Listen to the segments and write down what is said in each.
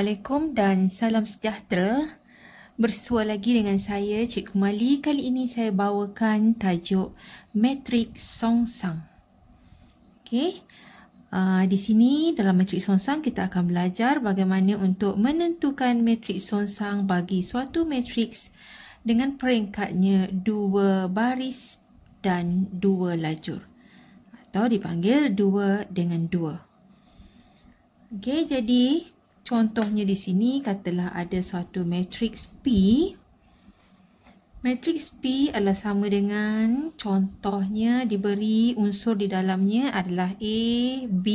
Assalamualaikum dan salam sejahtera. Bersua lagi dengan saya, Cikgu Mali. Kali ini saya bawakan tajuk Matrik Songsang. Okey. Di sini dalam matrik songsang kita akan belajar bagaimana untuk menentukan matrik songsang bagi suatu matriks dengan peringkatnya 2 baris dan 2 lajur, atau dipanggil 2 dengan 2. Okey, jadi contohnya di sini katalah ada suatu matriks P. Matriks P adalah sama dengan, contohnya diberi unsur di dalamnya adalah A, B,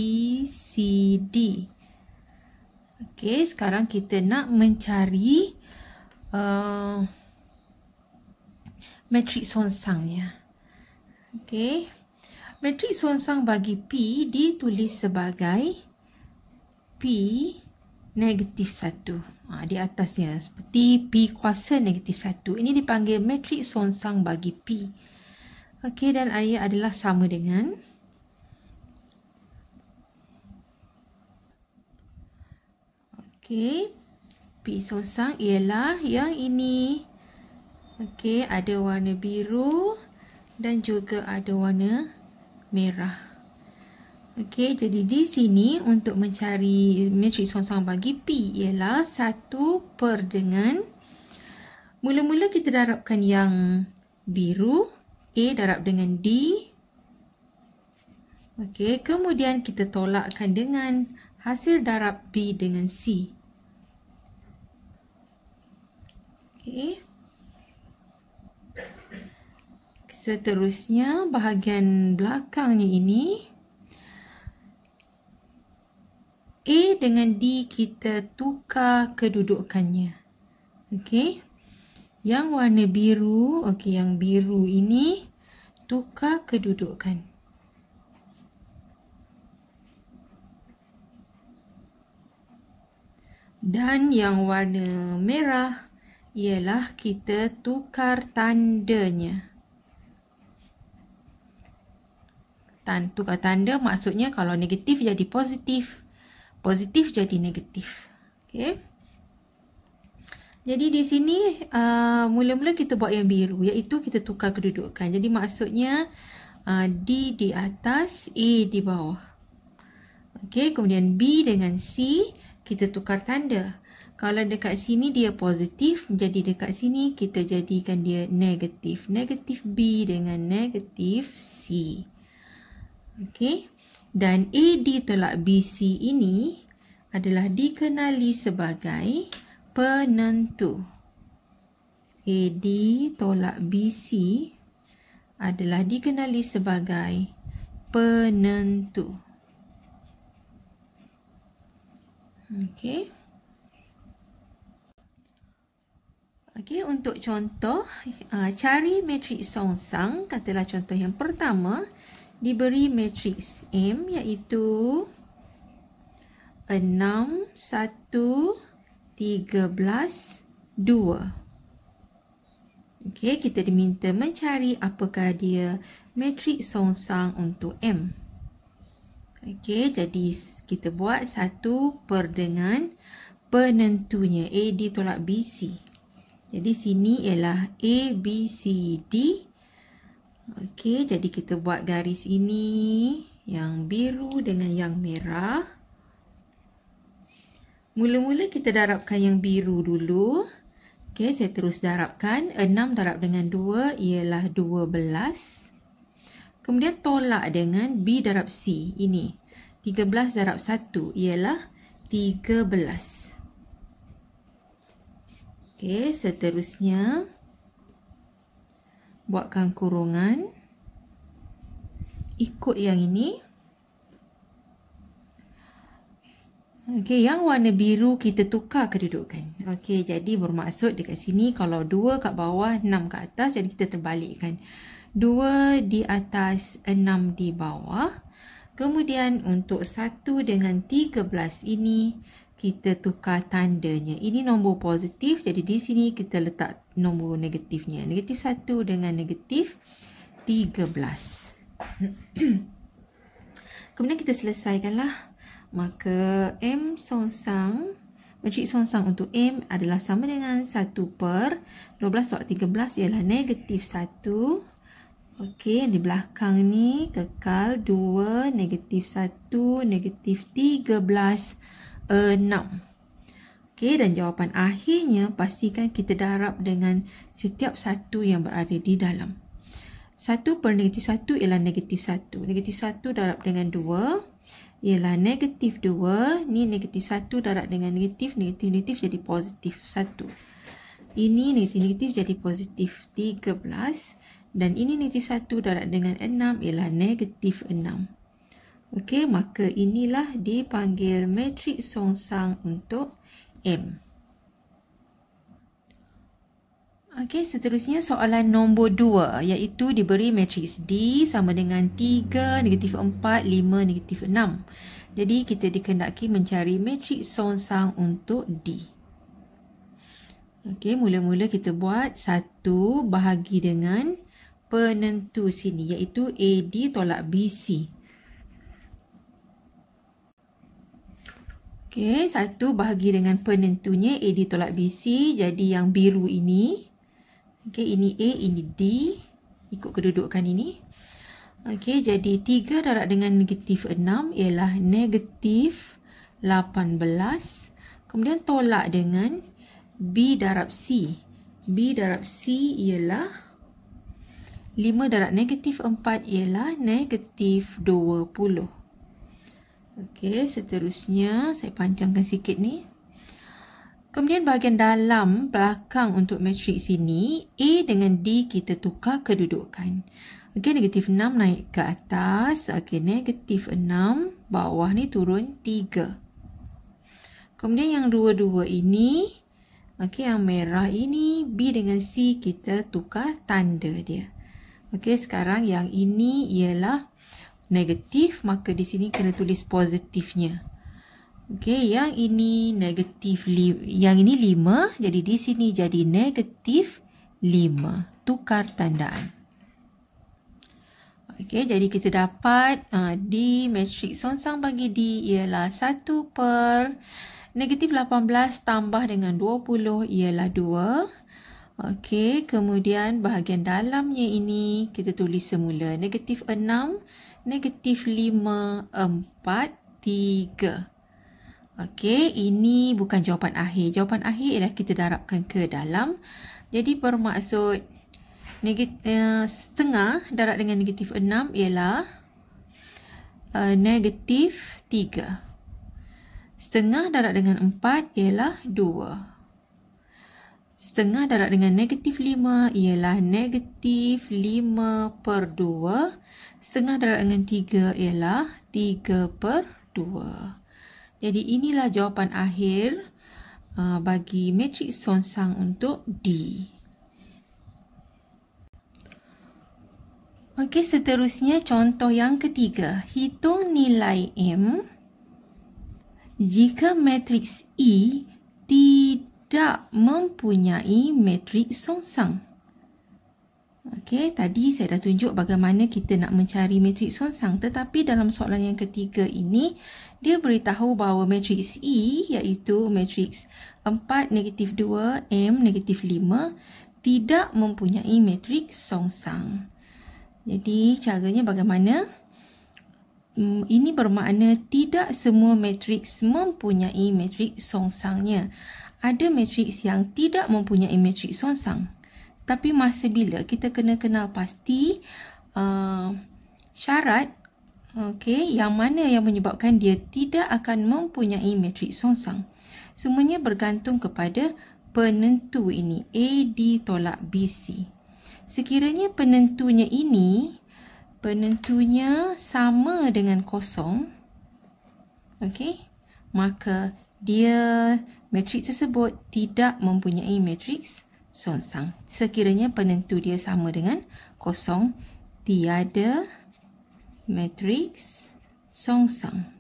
C, D. Okey, sekarang kita nak mencari matriks songsangnya. Okey, matriks songsang bagi P ditulis sebagai P negatif 1. Di atasnya seperti P kuasa negatif 1. Ini dipanggil matriks songsang bagi P. Okey, dan ia adalah sama dengan P songsang ialah yang ini. Okey, ada warna biru dan juga ada warna merah. Okey, jadi di sini untuk mencari matriks songsang bagi P ialah 1 per dengan, mula-mula kita darabkan yang biru, A darab dengan D. Okey, kemudian kita tolakkan dengan hasil darab B dengan C. Okey. Seterusnya, bahagian belakangnya ini, A dengan D kita tukar kedudukannya. Okey. Yang warna biru, okey, yang biru ini tukar kedudukan. Dan yang warna merah ialah kita tukar tandanya. Tukar tanda maksudnya kalau negatif jadi positif, positif jadi negatif. Okey. Jadi di sini mula-mula kita buat yang biru, iaitu kita tukar kedudukan. Jadi maksudnya D di atas, A di bawah. Okey, kemudian B dengan C kita tukar tanda. Kalau dekat sini dia positif, jadi dekat sini kita jadikan dia negatif. Negatif B dengan negatif C. Okey. Dan AD tolak BC ini adalah dikenali sebagai penentu. AD tolak BC adalah dikenali sebagai penentu. Okey. Okey, untuk contoh, cari matriks songsang. Katalah contoh yang pertama, diberi matriks M iaitu 6, 1, 13, 2. Okey, kita diminta mencari apakah dia matriks songsang untuk M. Okey, jadi kita buat 1 per dengan penentunya AD tolak BC. Jadi sini ialah A, B, C, D. Okey, jadi kita buat garis ini, yang biru dengan yang merah. Mula-mula kita darabkan yang biru dulu. Okey, saya terus darabkan. 6 darab dengan 2 ialah 12. Kemudian tolak dengan B darab C. Ini. 13 darab 1 ialah 13. Okey, seterusnya buatkan kurungan. Ikut yang ini. Okey, yang warna biru kita tukar kedudukan. Okey, jadi bermaksud dekat sini kalau 2 kat bawah, 6 kat atas, jadi kita terbalikkan. 2 di atas, 6 di bawah. Kemudian untuk 1 dengan 13 ini, kita tukar tandanya. Ini nombor positif, jadi di sini kita letak nombor negatifnya. Negatif 1 dengan negatif 13. Kemudian kita selesaikanlah. Maka M songsang Matriks songsang untuk M adalah sama dengan 1 per 12 tolak 13 ialah negatif 1. Okey, di belakang ni kekal 2, negatif 1, negatif 13, 6. Okey, dan jawapan akhirnya pastikan kita darab dengan setiap satu yang berada di dalam. 1 per negatif 1 ialah negatif 1. Negatif 1 darab dengan 2 ialah negatif 2. Ni negatif 1 darab dengan negatif. Negatif jadi positif 1. Ini negatif jadi positif 13. Dan ini negatif 1 darab dengan 6 ialah negatif 6. Okey, maka inilah dipanggil matriks songsang untuk M. Okey, seterusnya soalan nombor 2 iaitu diberi matriks D sama dengan 3, negatif 4, 5, negatif 6. Jadi kita dikehendaki mencari matriks songsang untuk D. Okey, mula-mula kita buat 1 bahagi dengan penentu sini iaitu AD tolak BC. Okey, 1 bahagi dengan penentunya AD tolak BC, jadi yang biru ini. Okey, ini A, ini D. Ikut kedudukan ini. Okey, jadi 3 darab dengan negatif 6 ialah negatif 18. Kemudian tolak dengan B darab C. B darab C ialah 5 darab negatif 4 ialah negatif 20. Okey, seterusnya saya panjangkan sikit ni. Kemudian bahagian dalam belakang untuk matriks ini, A dengan D kita tukar kedudukan. Okey, negatif 6 naik ke atas. Okey, negatif 6, bawah ni turun 3. Kemudian yang dua-dua ini, okey, yang merah ini, B dengan C kita tukar tanda dia. Okey, sekarang yang ini ialah negatif, maka di sini kena tulis positifnya. Okey, yang ini negatif, yang ini 5, jadi di sini jadi negatif 5. Tukar tandaan. Okey, jadi kita dapat di matriks songsang bagi D ialah 1 per negatif 18 tambah dengan 20 ialah 2. Okey, kemudian bahagian dalamnya ini kita tulis semula. Negatif 6, negatif 5, 4, 3. Okey, ini bukan jawapan akhir. Jawapan akhir ialah kita darabkan ke dalam. Jadi bermaksud setengah darab dengan negatif 6 ialah negatif 3. Setengah darab dengan 4 ialah 2. Setengah darab dengan negatif 5 ialah negatif 5 per 2. Setengah darab dengan 3 ialah 3 per 2. Jadi inilah jawapan akhir bagi matriks songsang untuk D. Okey, seterusnya contoh yang ketiga. Hitung nilai M jika matriks E tidak mempunyai matriks songsang. Okey, tadi saya dah tunjuk bagaimana kita nak mencari matriks songsang, tetapi dalam soalan yang ketiga ini dia beritahu bahawa matriks E iaitu matriks 4 negatif 2 M negatif 5 tidak mempunyai matriks songsang. Jadi caranya bagaimana? Ini bermakna tidak semua matriks mempunyai matriks songsangnya. Ada matriks yang tidak mempunyai matriks songsang. Tapi masa bila kita kena kenal pasti syarat, okey, yang mana yang menyebabkan dia tidak akan mempunyai matriks songsang. Semuanya bergantung kepada penentu ini, AD tolak BC. Sekiranya penentunya ini, penentunya sama dengan kosong, okey, maka dia matriks tersebut tidak mempunyai matriks songsang. Sekiranya penentu dia sama dengan kosong, tiada matriks songsang.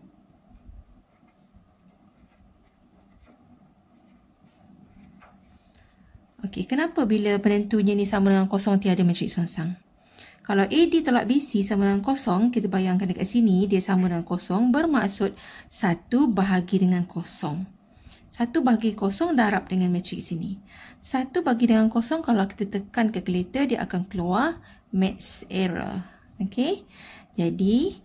Okey, kenapa bila penentunya ni sama dengan kosong tiada matriks songsang? Kalau AD tolak BC sama dengan kosong, kita bayangkan dekat sini dia sama dengan kosong, bermaksud 1 bahagi dengan kosong. 1 bagi kosong darab dengan matriks ini. 1 bagi dengan kosong, kalau kita tekan kalkulator, dia akan keluar maths error. Okey. Jadi,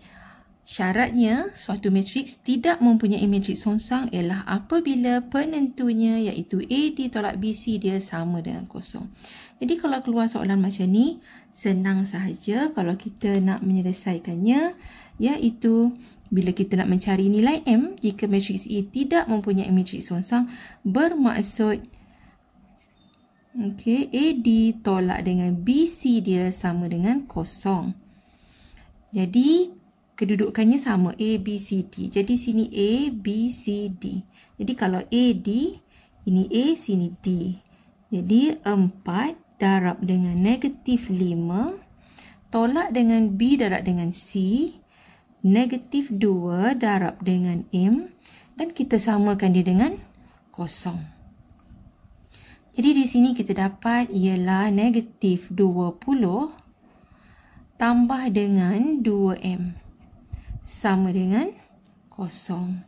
syaratnya suatu matriks tidak mempunyai matriks songsang ialah apabila penentunya iaitu A ditolak BC dia sama dengan kosong. Jadi, kalau keluar soalan macam ni, senang sahaja kalau kita nak menyelesaikannya, iaitu bila kita nak mencari nilai M, jika matriks A tidak mempunyai matriks songsang, bermaksud A ditolak dengan BC dia sama dengan kosong. Jadi, kedudukannya sama, A, B, C, D. Jadi, sini A, B, C, D. Jadi, kalau A, D, ini A, sini D. Jadi, 4 darab dengan negatif 5, tolak dengan B darab dengan C, negatif 2 darab dengan M, dan kita samakan dia dengan kosong. Jadi di sini kita dapat ialah negatif 20 tambah dengan 2M sama dengan kosong.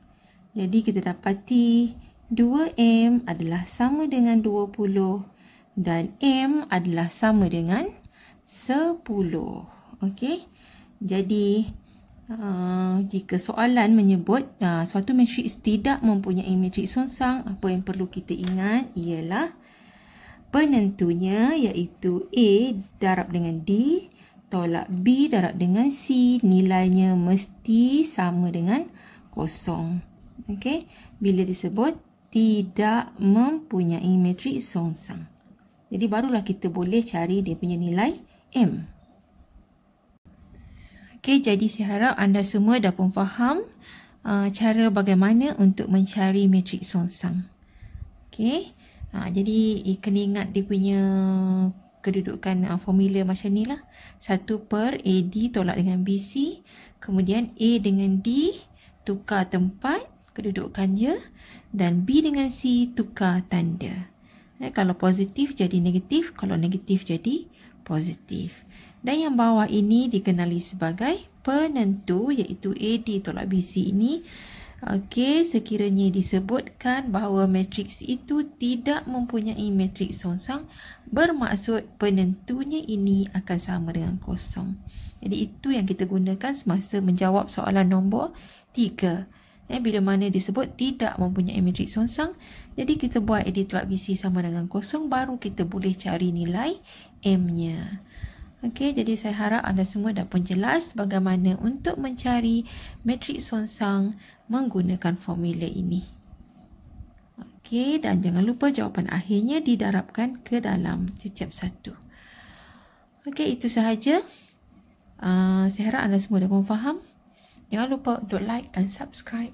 Jadi kita dapati 2M adalah sama dengan 20 dan M adalah sama dengan 10. Okey. Jadi jika soalan menyebut suatu matriks tidak mempunyai matriks songsang, apa yang perlu kita ingat ialah penentunya iaitu A darab dengan D tolak B darab dengan C, nilainya mesti sama dengan kosong. Okey, bila disebut tidak mempunyai matriks songsang. Jadi barulah kita boleh cari dia punya nilai M. Okey, jadi saya harap anda semua dah pun faham cara bagaimana untuk mencari matriks songsang. Okey, jadi kena ingat dia punya kedudukan formula macam ni lah. 1 per AD tolak dengan BC. Kemudian A dengan D tukar tempat kedudukan dia. Dan B dengan C tukar tanda. Kalau positif jadi negatif, kalau negatif jadi positif. Dan yang bawah ini dikenali sebagai penentu iaitu AD tolak BC ini. Okey, sekiranya disebutkan bahawa matriks itu tidak mempunyai matriks songsang, bermaksud penentunya ini akan sama dengan kosong. Jadi itu yang kita gunakan semasa menjawab soalan nombor 3. Bila mana disebut tidak mempunyai matriks songsang, jadi kita buat AD tolak BC sama dengan kosong, baru kita boleh cari nilai M-nya. Okey, jadi saya harap anda semua dah pun jelas bagaimana untuk mencari matriks songsang menggunakan formula ini. Okey, dan jangan lupa jawapan akhirnya didarabkan ke dalam setiap satu. Okey, itu sahaja. Saya harap anda semua dah pun faham. Jangan lupa untuk like dan subscribe.